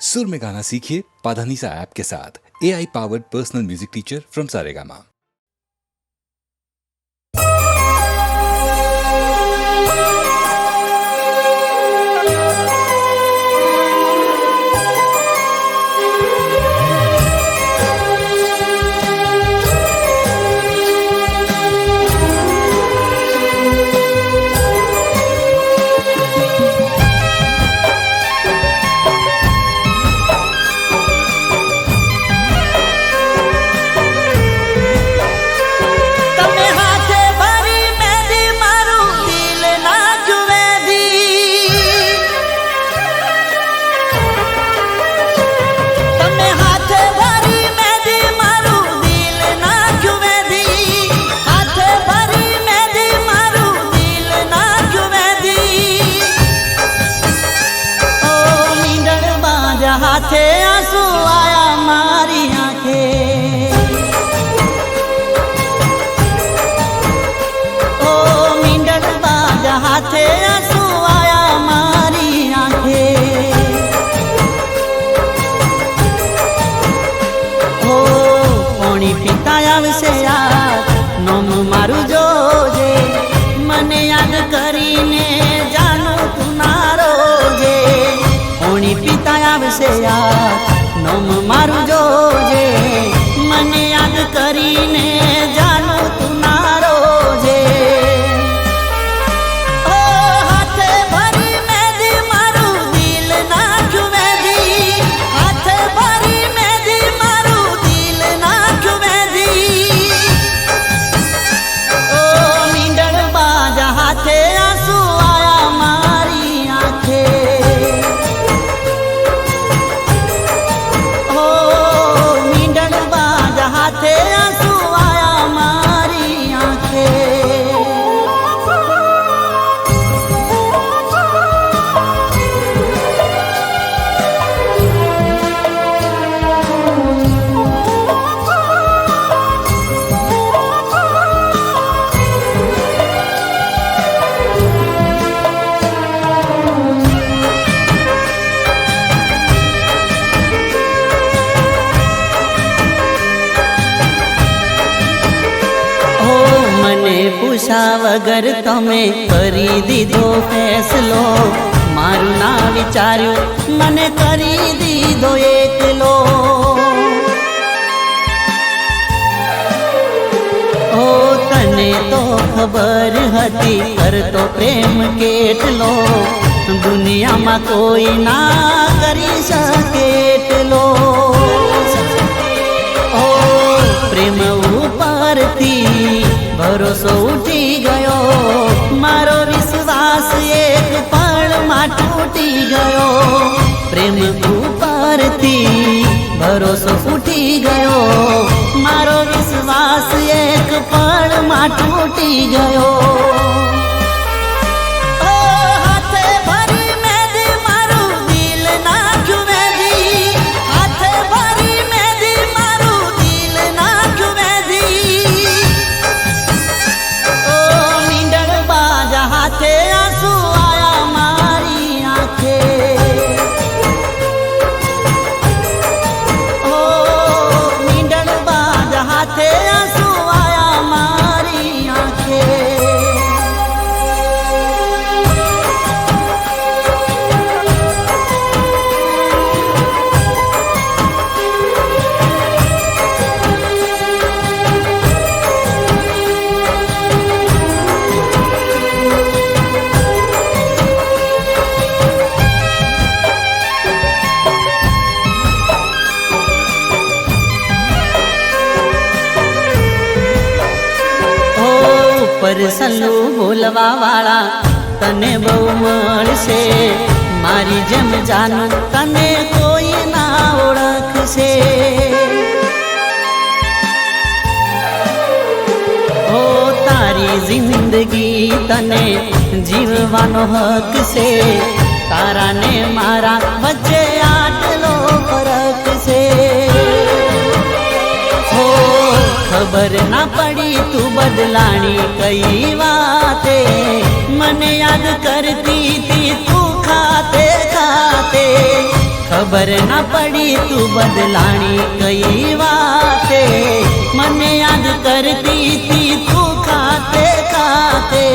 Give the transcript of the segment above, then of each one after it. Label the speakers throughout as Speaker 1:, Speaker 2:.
Speaker 1: सुर में गाना सीखिए पाधानीसा ऐप के साथ। AI powered personal music teacher from Saregama.
Speaker 2: हाथे आंसू आया मारी आंखें, ओ मींडल बाजा हाथे आंसू आया मारी आंखें, ओ पानी पीता आवशे यार नोम मारू जोजे, मने याद करीने जानू तू ना रोजे, पानी पीता आवशे यार नोम मारू जोजे, मने याद करीने जानू तू ना रोजे, ओ हाथे भरी मेहंदी मारू दिल नाख्यू मेहंदी, हाथे भरी मेहंदी मारू दिल नाख्यू मेहंदी, ओ मींडल बाजा हाथे आंसू आया मारी आंखें, हाथे आंसू आया मारी आंखें। पूछा वगर तमे करी दीधो फैसलो, मारू ना विचार्यो मने करी दीधो एकलो, ओ तने तो खबर हती करतो प्रेम केटलो, दुनिया में कोई ना करी सके एटलो, ओ प्रेम उपरथी भरोसो उठी गयो, मारो विश्वास एक पल में टूटी गयो, प्रेम उपरथी भरोसो उठी गयो, मारो विश्वास एक पल में टूटी गयो, ओ हाथे भरी मेहंदी मारू दिल नाख्यू मेहंदी, हाथे भरी मेहंदी मारू दिल नाख्यू मेहंदी, हाथे आंसू आया मारी आंखें, ओ मींडल बाज हाथे आंसू आया मारी आंखें। परसलू बोलवा वाला तने बहु मळशे, मारी जेम जानू तने कोई ना ओळखशे, ओ तारी जिंदगी तने जीववानो हक से, तारा ने मारा वच्चे आटलो फरक से, ओ खबर ना पड़ी पड़ी तू बदलानी कई बाते मने याद करती थी तू खाते खाते खबर न पड़ी तू बदलानी कई बाते मने याद करती थी तू खाते खाते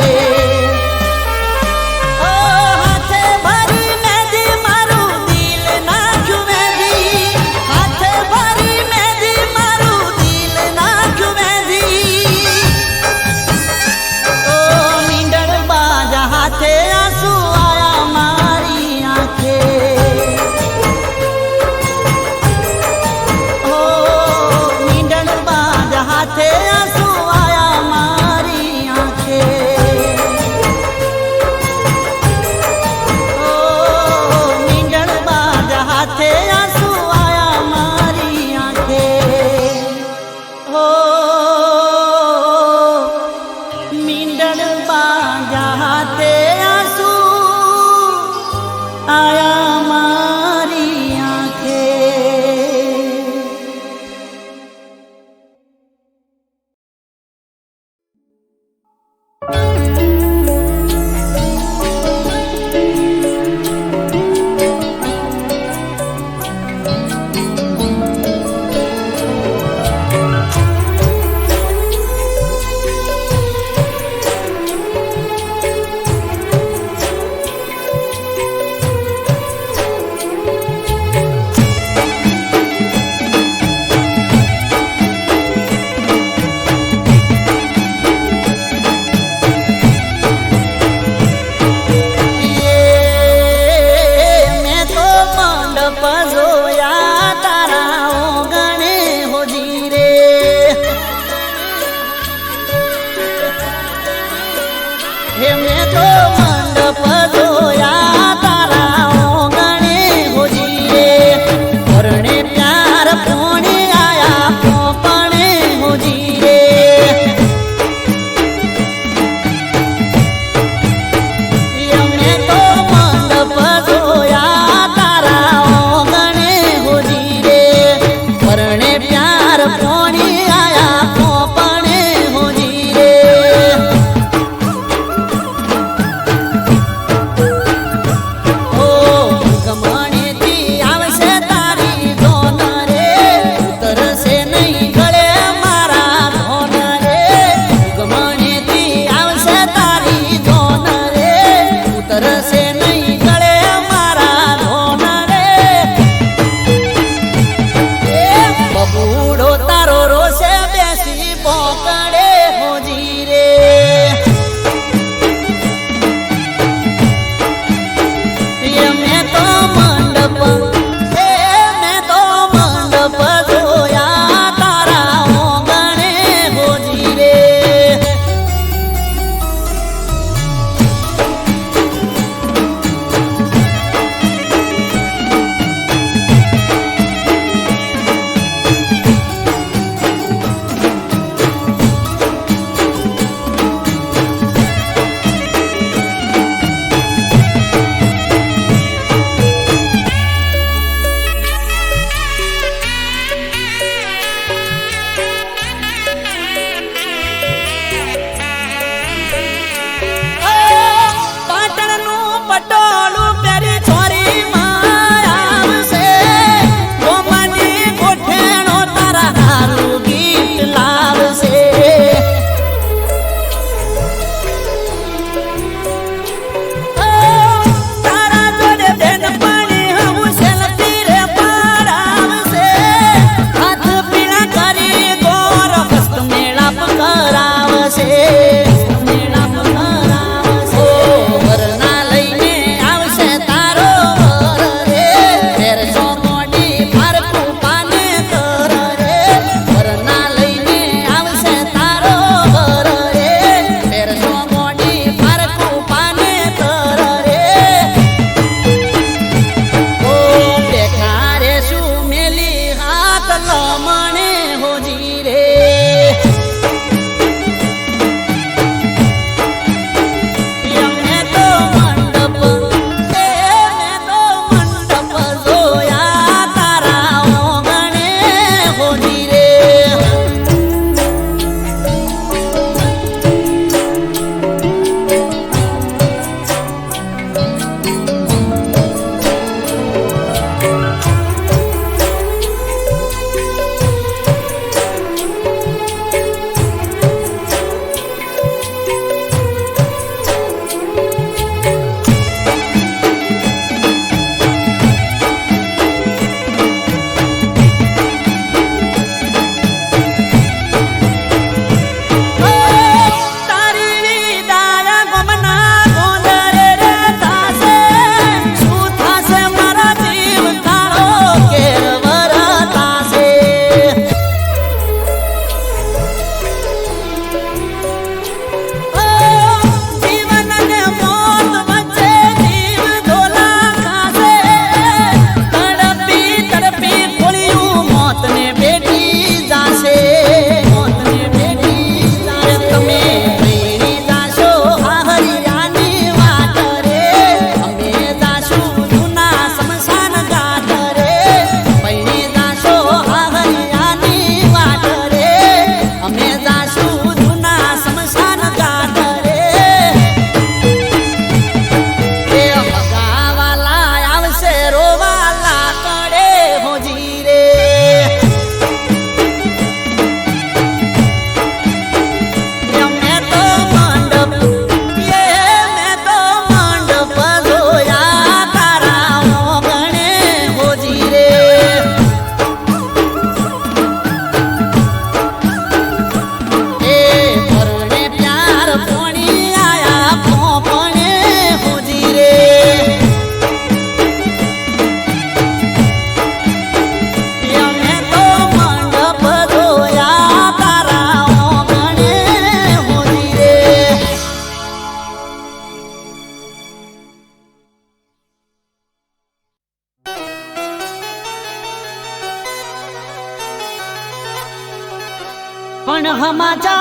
Speaker 2: પણ સમાચાર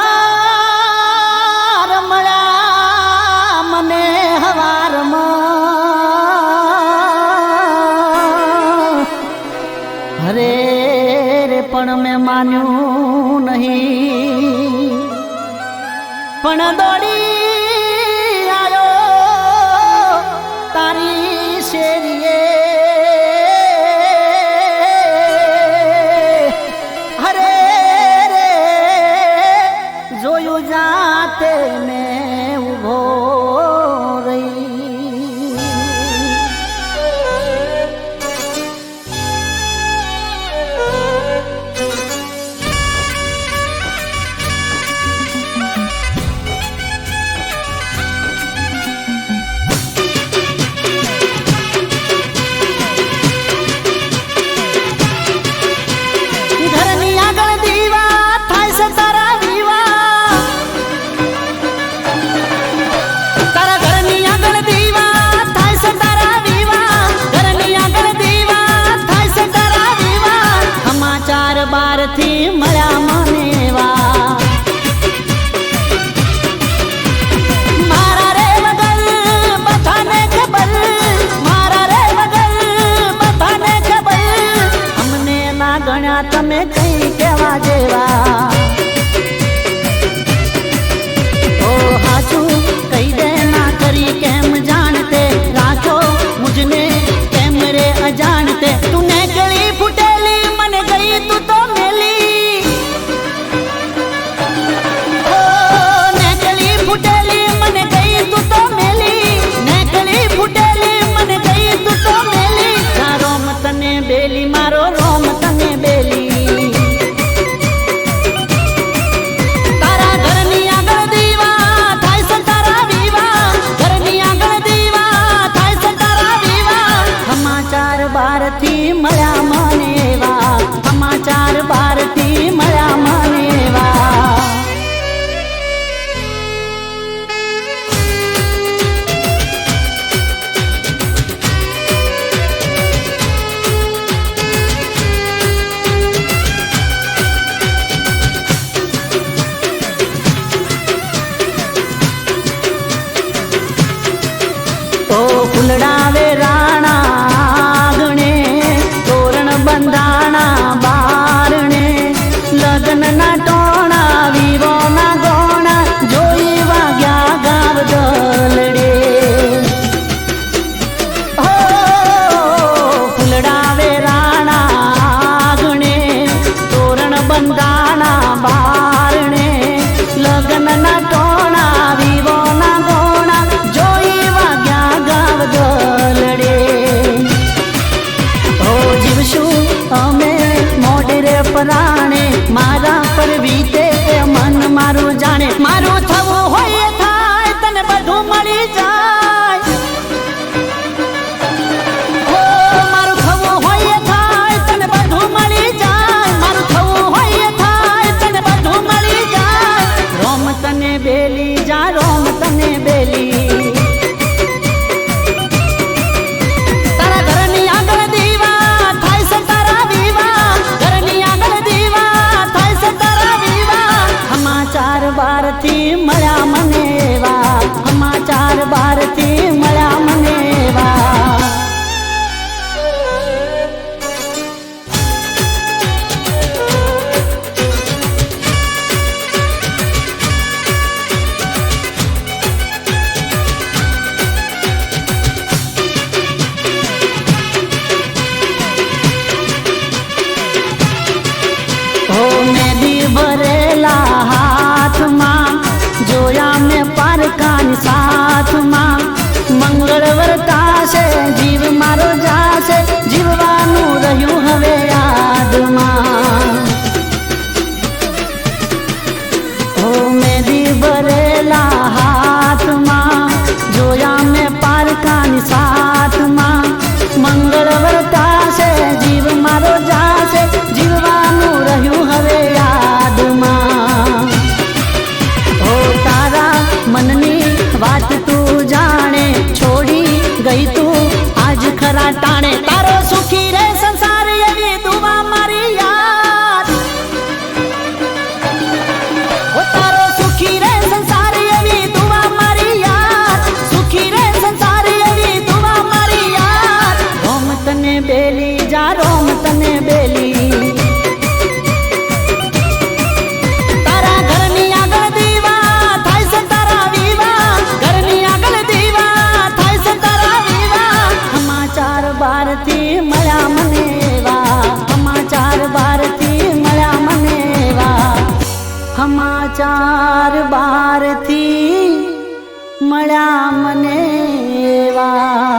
Speaker 2: મળ્યા મને હવારમાં અરે રે પણ મેં માન્યું નહીં પણ દોડી આવ્યો તારી શેરીએ અરે રે જોયું જાતે મેં ઉભો રહી બારથી મળ્યા મને વા મારા રે વગર બધાને ખબર મારા રે વગર બધાને ખબર અમને ના ગણ્યા તમે કઈ કહેવા જેવા ઓ હાચું કઈ દે ના કરી કેમ જાણતે રાખો મુझने કેમ રે અજાણતે તુને ગળી ફૂટેલી મને ગઈ તું તો બેલી મારો રોમ તને બેલી તારા ઘરની આગળ દીવા થાય છે તારા વિવાહ ઘરની આગળ દીવા થાય છે તારા વિવાહ સમાચાર બારથી મળ્યા મને એવા સમાચાર બારથી મળ્યા મને એવા ફૂલડાવે રાણા ગણે તોરણ બંધાણા બારણે લગ્નના ટોણા વીરોના ગોણા જોઈ વાગ્યા ગાવ દલડે હો ફૂલડાવે રાણા ગણે તોરણ બંધાણા બારણે લગ્નના ટોણા વીરોના ગોણા જોઈ ગલડે ઓ જીવશું અમે મોઢરે પરાણે મારા પર વીતે મન મારું જાણે મારું થવું હોય થાય તને બધું મળી જાય ઓ મારું થવું હોય થાય તને બધું મળી જાય મારું થવું હોય થાય તને બધું મળી જાય રોમ તને બેલી જા રોમ તને બેલી ઘરની આગળ દીવા જા રોમ તને બેલી તારા ઘરની આગળ દીવા થાય છે તારા વિવા ઘરની આગળ દીવા થાય છે તારા વિવા સમાચાર બારથી મળ્યા મને એવા સમાચાર બારથી મળ્યા મને એવા સમાચાર બારથી મળ્યા મને એવા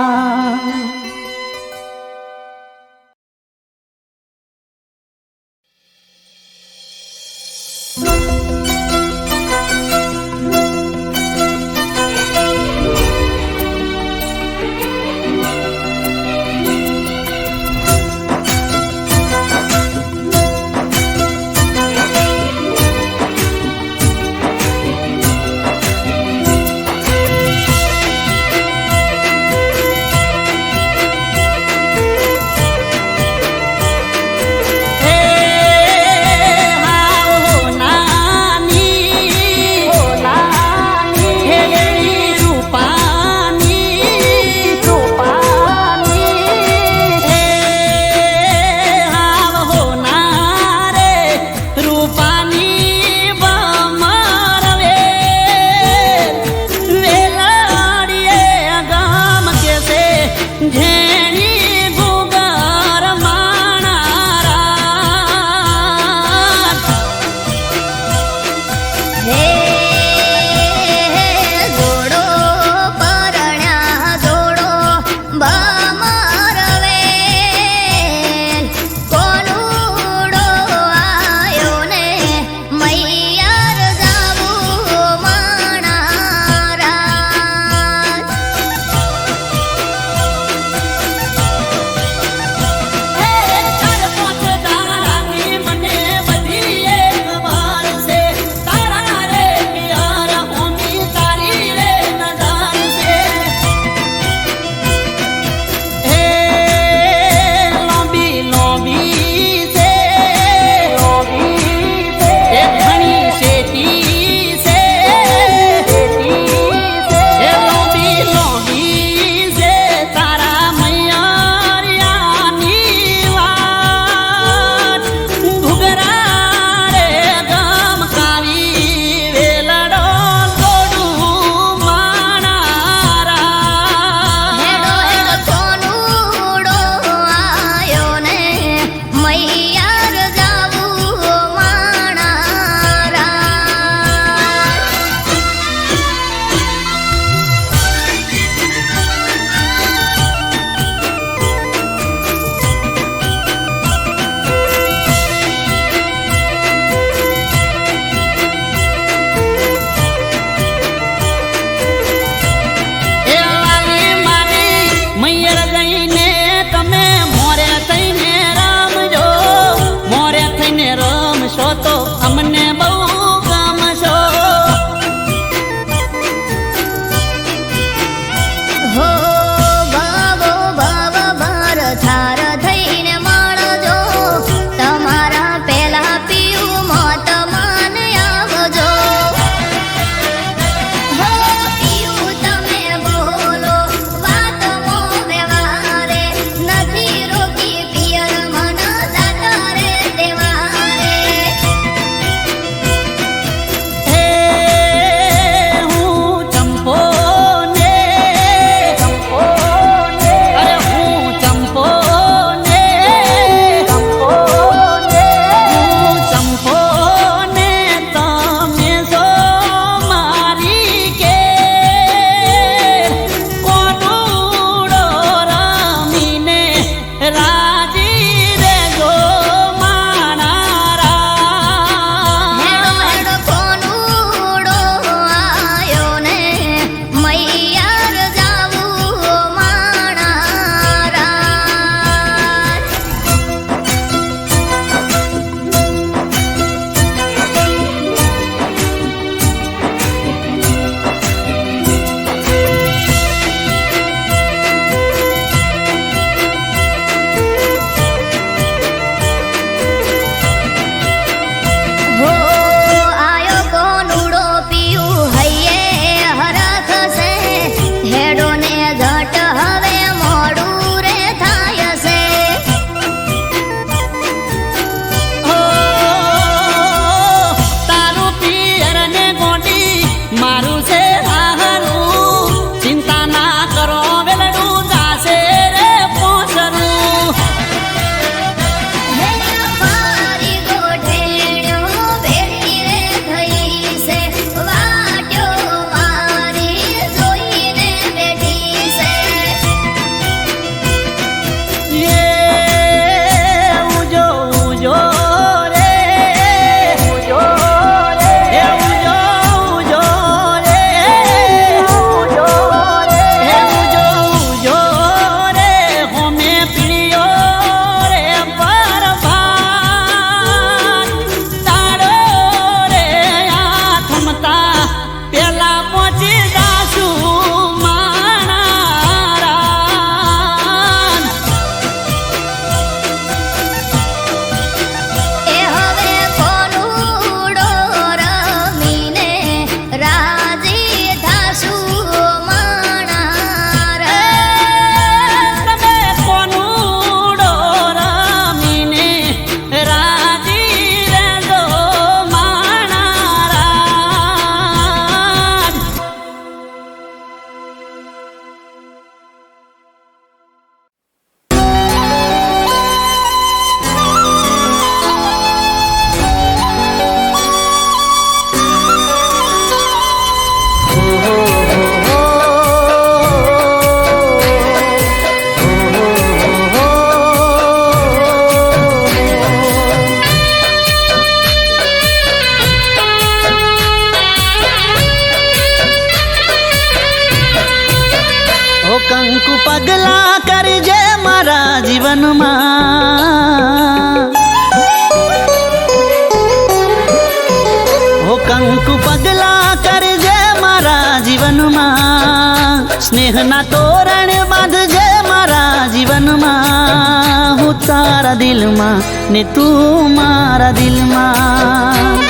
Speaker 2: સ્નેહના તોરણ બાંધજે મારા જીવનમાં, હું તારા દિલમાં ને તું મારા દિલમાં.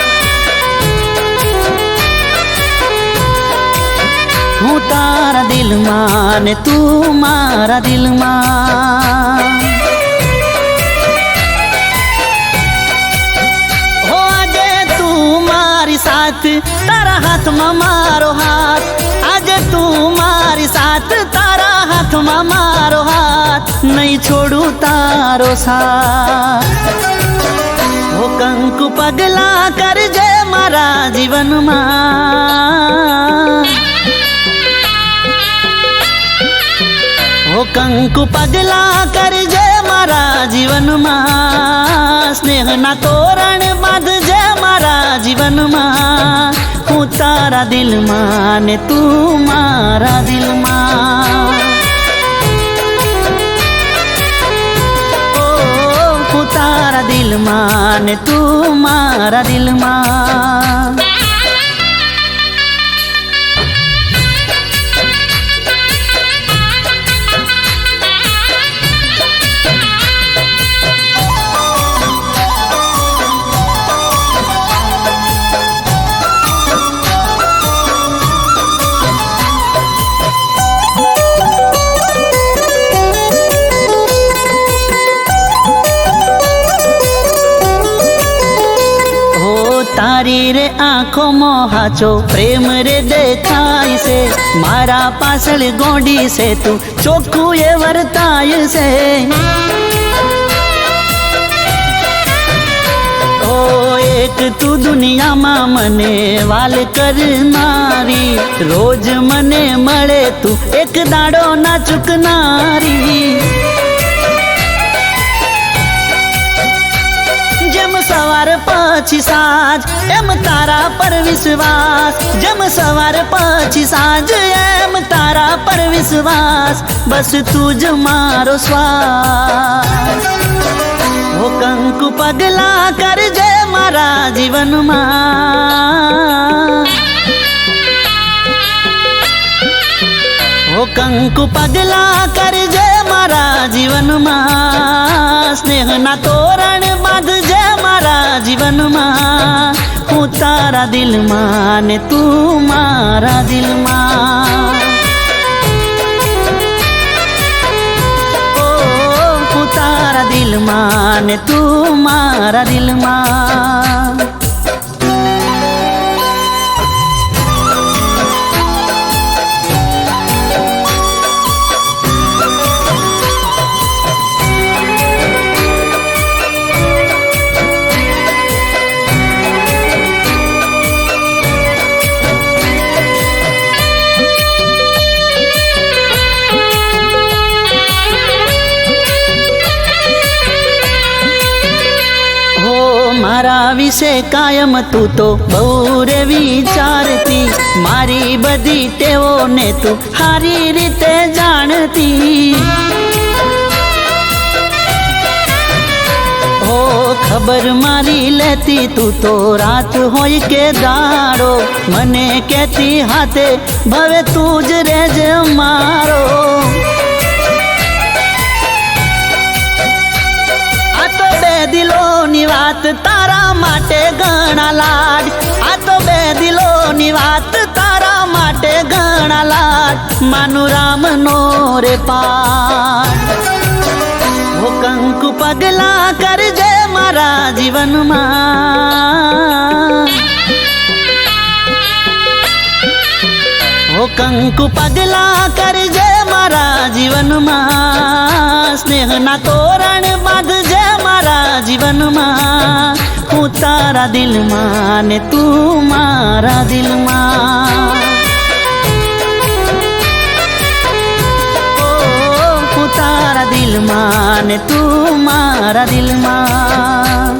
Speaker 2: હું તારા દિલમાં ને તું મારા દિલમાં. હો આજે તું મારી સાથ, તારા હાથમાં મારો હાથ. આજે તું મારી સાથ, તારા હાથમાં મારો હાથ. નહીં છોડું તારો સાથ. હો કંકુ પગલા કરજે મારા જીવનમાં. હો કંકુ પગલા કરજે મારા જીવનમાં. સ્નેહના તોરણ બાંધજે મારા જીવનમાં. હું તારા દિલમાં ને તું મારા દિલમાં. ઓ હું તારા દિલમાં ને તું મારા દિલમાં. તારી રે આંખોમાં હાચો પ્રેમ રે દેખાય છે. મારા પાછળ ગોડી છે તું, ચોખ્ખું એ વર્તાય છે. ઓ એક તું દુનિયામાં મને વાલ કરનારી. રોજ મને મળે તું, એક દાડો ના ચૂકનારી. સવાર પછી સાંજ એમ તારા પર વિશ્વાસ. જેમ સવાર પછી સાંજ એમ તારા પર વિશ્વાસ. બસ તું જ મારો શ્વાસ. હો કંકુ પગલા કરજે મારા જીવનમાં. હો કંકુ પગલા કરજે મારા જીવનમાં. સ્નેહના તોરણ બાંધજે મારા જીવનમાં. હું તારા દિલમાં ને તું મારા દિલમાં. ઓ હું તારા દિલમાં ને તું મારા દિલમાં. મારા વિશે કાયમ તું તો બહુ રે વિચારતી. મારી બધી ટેવોને તું સારી રીતે જાણતી. હો ખબર મારી લેતી તું તો રાત હોય કે દાડો. મને કહેતી હાથે ભવે તું જ રેજે મારો. દિલોની વાત તારા માટે ઘણા લાડ. આ તો બે દિલોની વાત તારા માટે ઘણા લાડ. માનું રામનો રે પાઠ. હો કંકુ પગલા કરજે મારા જીવનમાં. હો કંકુ પગલા કરજે મારા જીવનમાં. સ્નેહના તોરણ બાંધજે મારા જીવનમાં. હું તારા દિલમાં ને તું મારા દિલમાં. ઓ હું તારા દિલમાં ને તું મારા દિલમાં.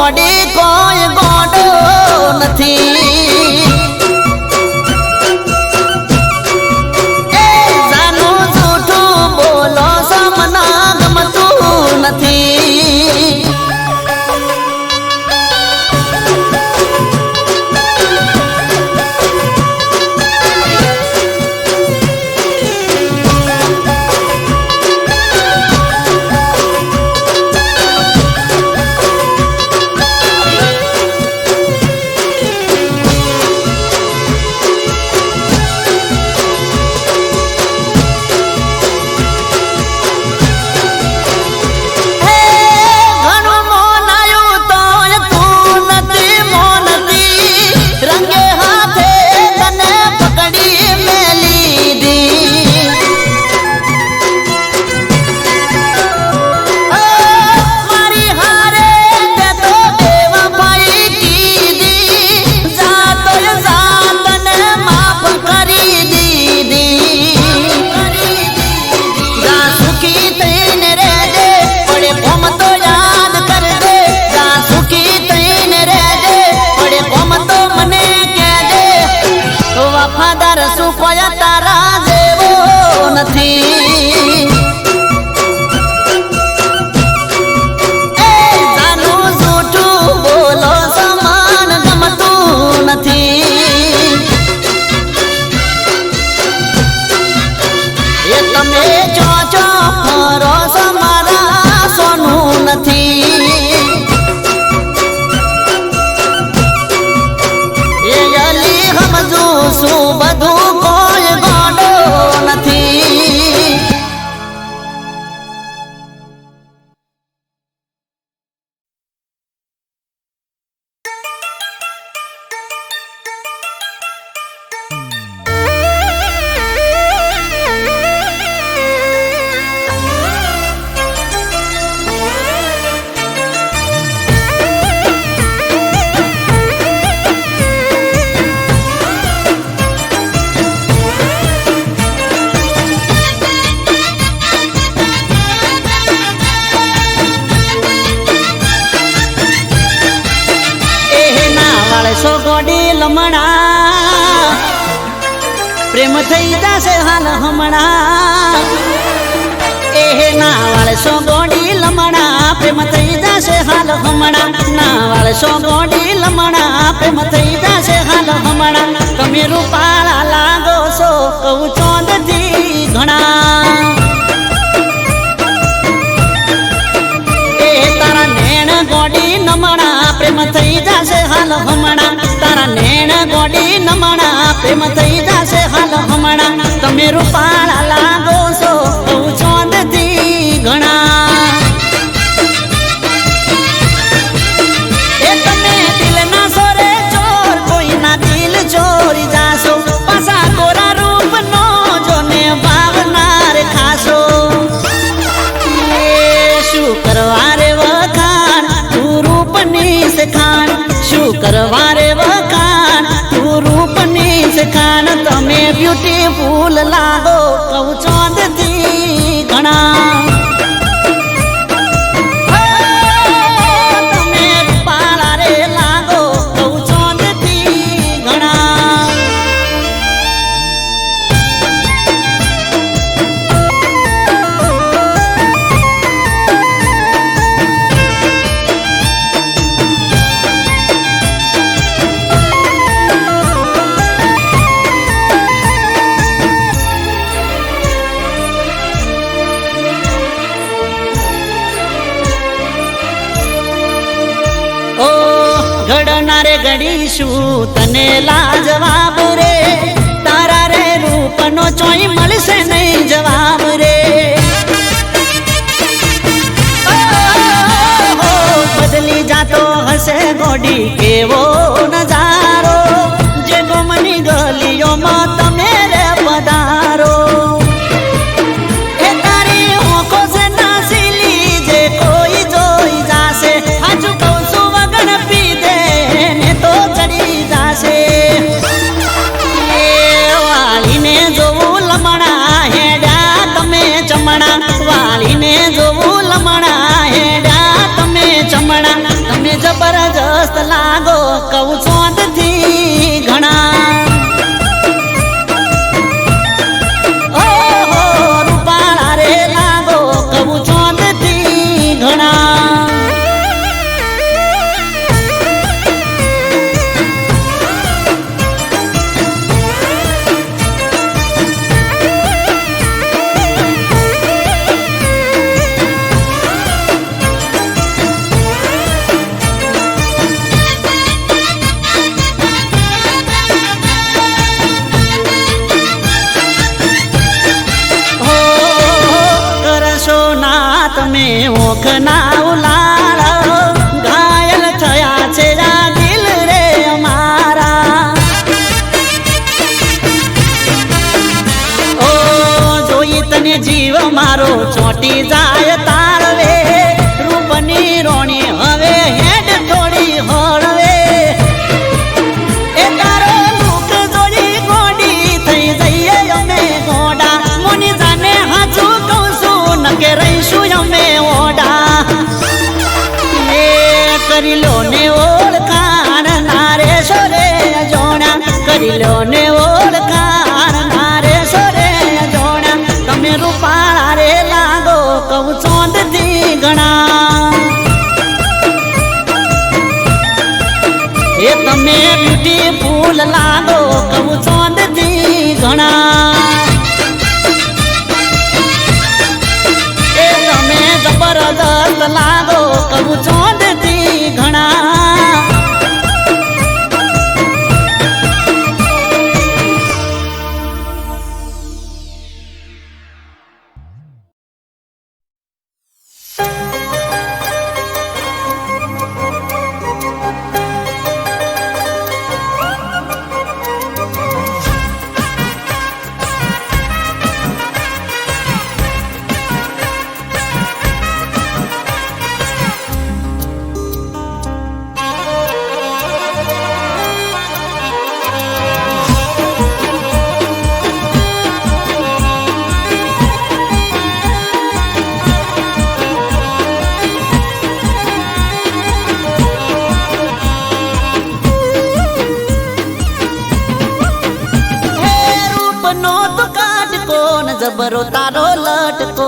Speaker 2: ગોડી કોઈ ગોડો નથી. એ જાનું જૂઠું બોલો છો મને ગમતું નથી. તારા જેવો નથી. એ જાનું જૂઠું બોલો સમાન ગમતું નથી. એ તમે ચો ચો ફરો સમારા સોનું નથી. એ અલી સમજુ શું બધું કોઈ ગોડો નથી. સો ગોડી લમણા પ્રેમ થઈ જશે હાલ હમણાં. એ ના વાળસો ગોડી લમણા પ્રેમ થઈ જશે હાલ હમણાં. ના વાળસો ગોડી લમણા પ્રેમ થઈ જશે હાલ હમણાં. તમે રૂપાળા લાગો છો કહું ચોંદથી ઘણા. એ તારા નેણ ગોડી નમણા પ્રેમ થઈ જશે હાલ હમણાં. તારા નેણ ગોડી નમણા પ્રેમ થઈ જશે હાલ હમણાં. તમે રૂપાળા લાગો છો કહું ચોંદથી ઘણા. એ તમે દિલના સોરે ચોર કોઈના દિલ ચોરી જાશો. પાછા ગોરા રૂપ નો જોને ભાવનાર ખાશો. શું કરવા રે વખાણ તું રૂપની સખાણ. શું કરવા રે વખાણ તું રૂપની સખાણ. તમે બ્યુટીફુલ લાગો કહું ચોંદથી ઘણા. તમે રૂપાળા રે લાગો કહું ચોંદથી ઘણા. ઘડનારે ઘડીશું તને લાજવાબ રે. તારા રે રૂપનો ચોઈ મળશે નહીં જવાબ રે. બદલી જાતો હશે ગોડી કેવો નજારો. જે ગમની ગલીઓમાં તમે રે પધારો. એ તારી ઓંખો છે નાસીલી જે કોઈ જોઈ જાશે. હાજુ કહું છું વગર પીધે ને તો ચડી જાશે. એ વાલીને જોવું લમણા હેડા તમે ચમણા. વાલીને જોવું લમણા હેડા તમે ચમણા. તમે જબર લાગો કઉ ચોંદ થી ઘણા ઓહો રૂપાળા રે લાગો કઉ ચોંદ થી ઘણા તમે ઓખના ઉલાળ ઘાયલ થયા છે આ દિલ રે અમારા ઓ જોઈ તને જીવ મારો ચોટી જાય તાળવે રૂપની રોણી હવે હેડ થોડી હળવે એ તારો મુખ જોડી ગોડી થઈ જઈએ અમે ગોડા મોની જાને હાચું કહું છું ન કે રહીશું કરી લો ને ઓળખાણ નારે સોરે જોણા કરી લો ને ઓળખાણ નારે સોરે જોણા તમે રૂપાળા રે લાગો કઉ ચોંદ થી ઘણા એ તમે બ્યુટીફુલ લાગો કઉ ચોંદ થી ઘણા એ તમે જબરદસ્ત લાગો કઉ ચોંદ જબરો તારો લટકો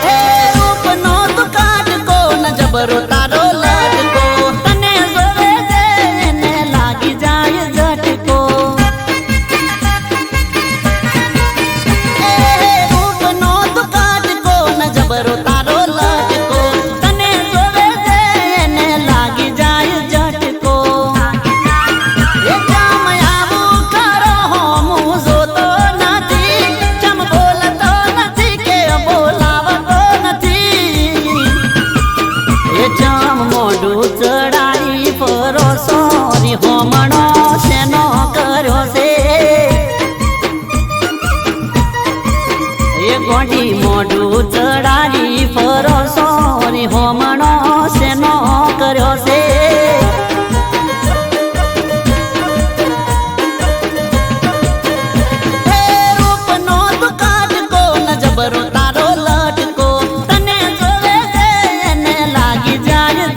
Speaker 2: હે રૂપનો તું કાટકો ન જબરો તારો લટકો તને જોવે છે એને લાગી જાય ઝટકો હે રૂપનો તું કાટકો ન જબરો તારો લટકો તને જોવે છે એને લાગી જાય ઝટકો ચડાઈ પરોસો હોમણો શેનો કર્યો છે એ ગોડી મોઢું ચડાઈ પરોસો હોમણો શેનો કર્યો છે રૂપનો તું કાટકો ન જબરો તારો લટકો તને જોવે છે એને લાગી જાય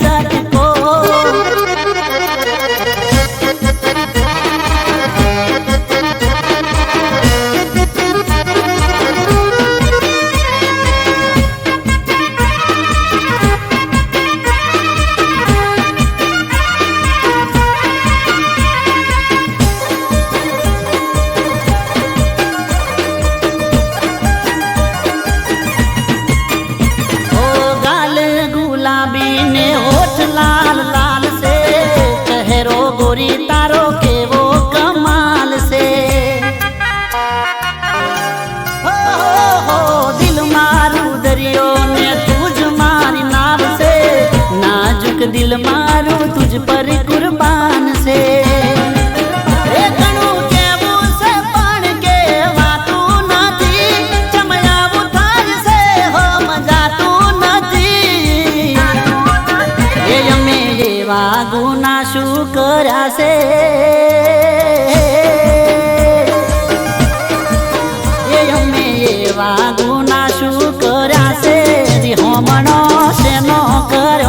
Speaker 2: તારો કેવો કમાલ છે દિલ મારું દરિયો ને તુજ મારી નાવ છે નાજુક દિલ મારું તુજ પર કુરબાન છે ઘણું કેવું છે પણ કેવાતું નથી ચમયાવું થાય છે હો મજાતું નથી એ અમે એવા ગુના શું કર્યા છે એ અમે એવા ગુના શું કર્યા છે હોમણો શેનો કર્યો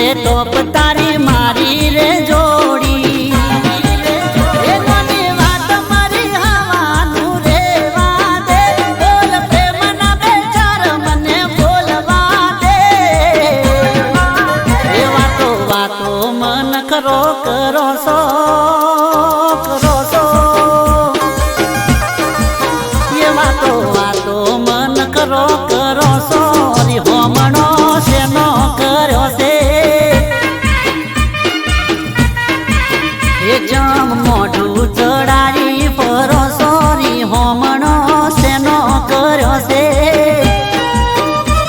Speaker 2: ટોપ તારી મારી રે જોડી એ નાની વાત મારી હવાનું રેવા દે બોલ પ્રેમના બેચાર મને બોલવા દે એ વાતો વાતો મન ખરો કરો સો એ વાતો વાતો મન કરો સોરી હોમણો શેનો કર્યો છે એ જમ મોઢું ચડાવી ફરો સોરી હોમણો શેનો કર્યો છે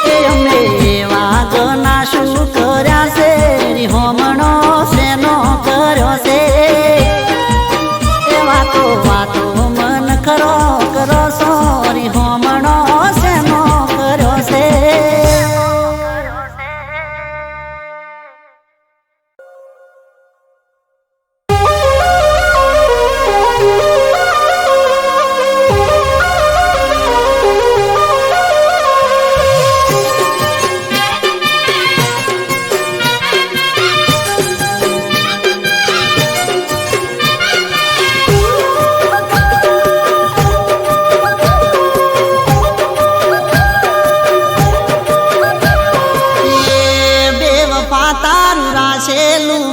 Speaker 2: એ અમે એવા ગના શું કર્યા છે હોમણો શેનો કર્યો છે એ વાતો વાતો મન કરો સોરી હોમણો શેનો કર્યો છે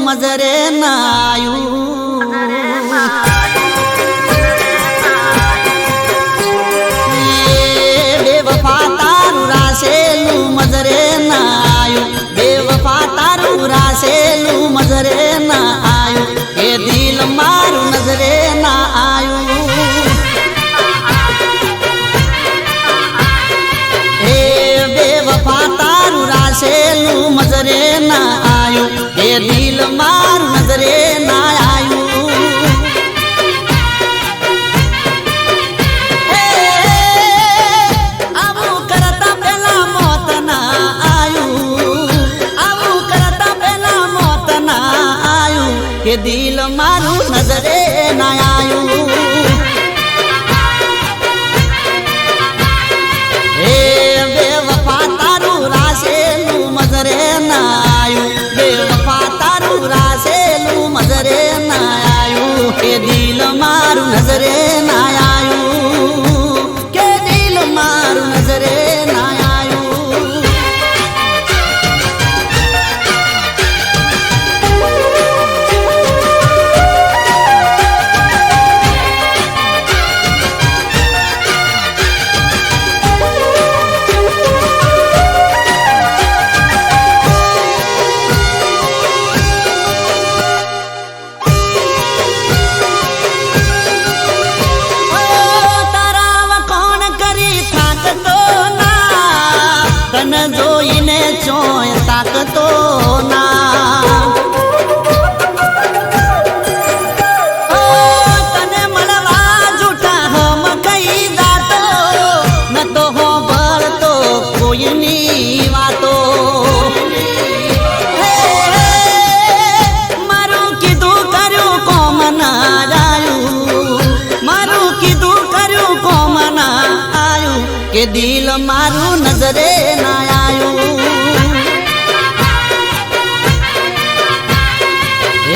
Speaker 2: મજરે નાયું બેવફા તારું રાસેલું મજરે નાયું બેવફા તારું રાસેલું મજરે ના આયું એ દિલ મારું નજરે ના આયું એ બેવફા તારું રાસેલું મજરે ના આયું એ દિલ મારું નજરે ના આયું આવું કરતા પેલા મોત ના આયું આવું કરતા પેલા મોત ના આયું એ દિલ મારું નજરે ના આયું એ બેવફા તારું રાસેલું મજરે ના આયું બેવફા તારું રાસેલું મજરે ના આયું કે દિલ મારું નજરે ના આયું કે દિલ મારું નજરે ના આયું જોઈને ચોય તાકતો ના તને મળવા જૂઠા હમ કઈ દાતો ન તો હો ભરતો કોઈની વાતો મારું કીધું કર્યું કોમ ના આયું મારું કીધું કર્યું કોમ ના આયું કે દિલ મારું નજરે ના આયું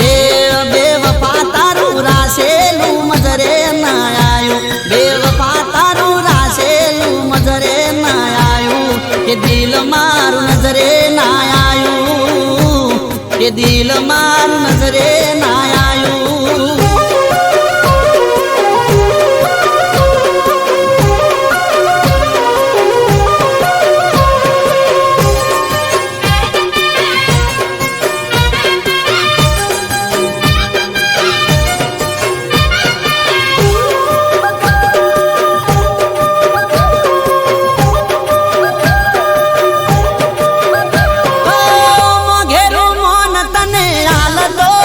Speaker 2: એ બેવફા તારું રાસેલું મજરે ના આયું બેવફા તારું રાસેલું મજરે ના આયું કે દિલ મારું નજરે ના આયું કે દિલ મારું નજરે ના આયું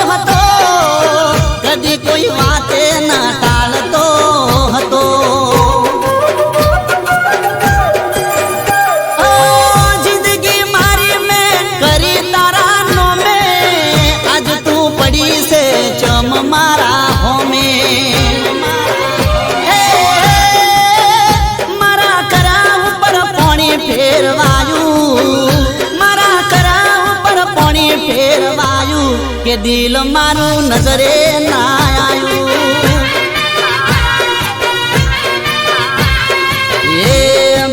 Speaker 2: હતો કે દિલ મારું નજરે ના આયું એ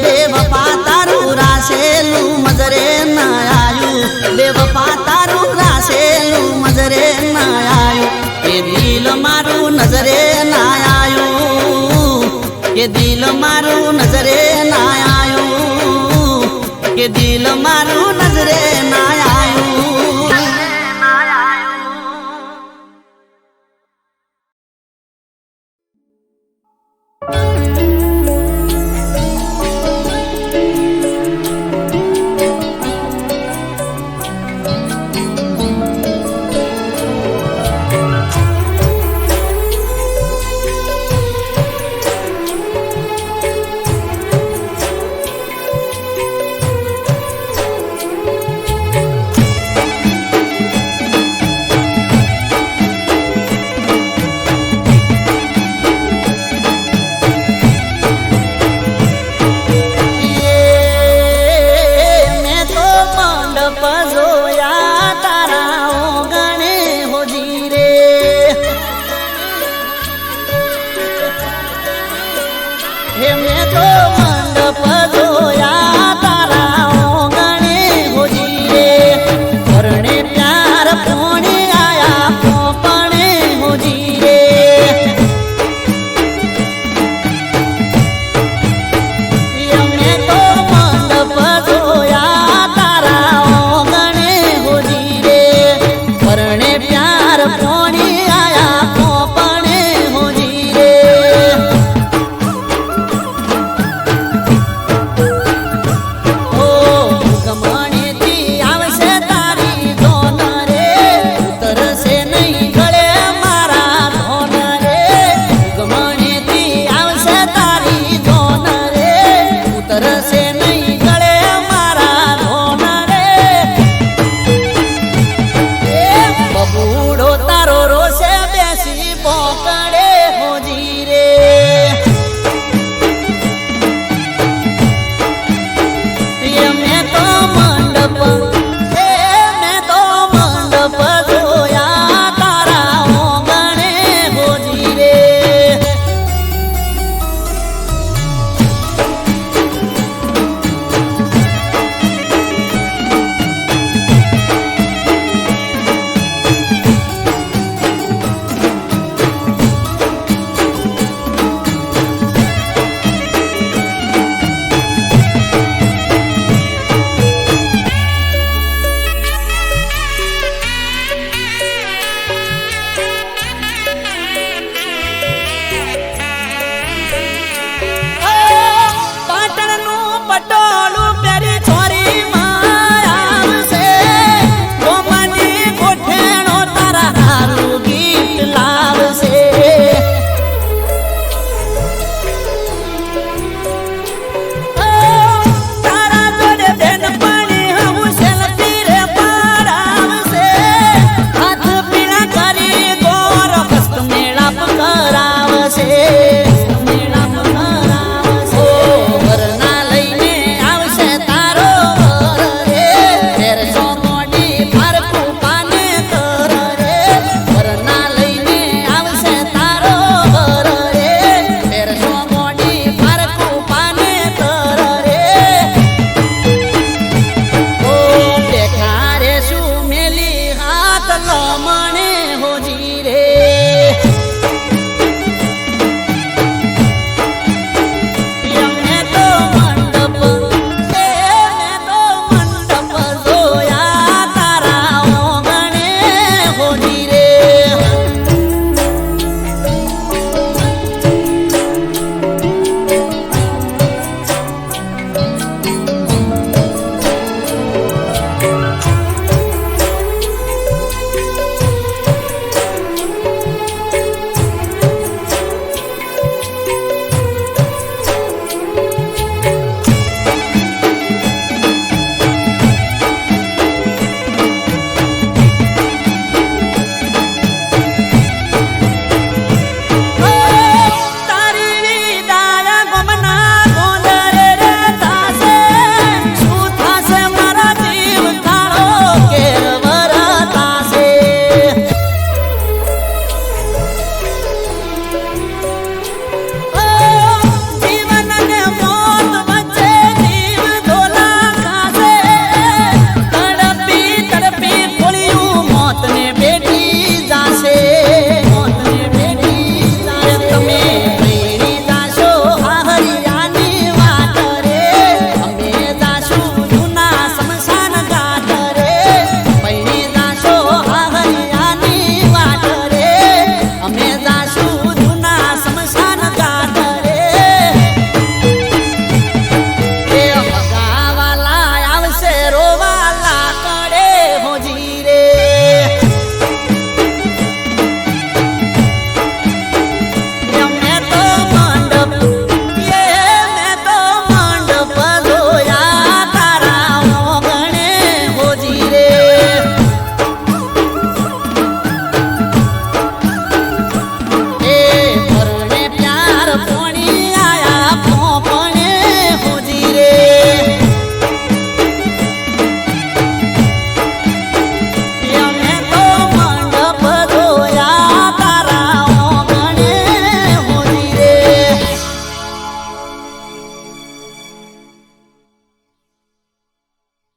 Speaker 2: બેવફા તારું રાસેલું મજરે ના આયું બેવફા તારું રાસેલું મજરે ના આયું કે દિલ મારું નજરે ના આયું કે દિલ મારું નજરે ના આયું કે દિલ મારું નજરે ના આયું હે મેં તો મંડપ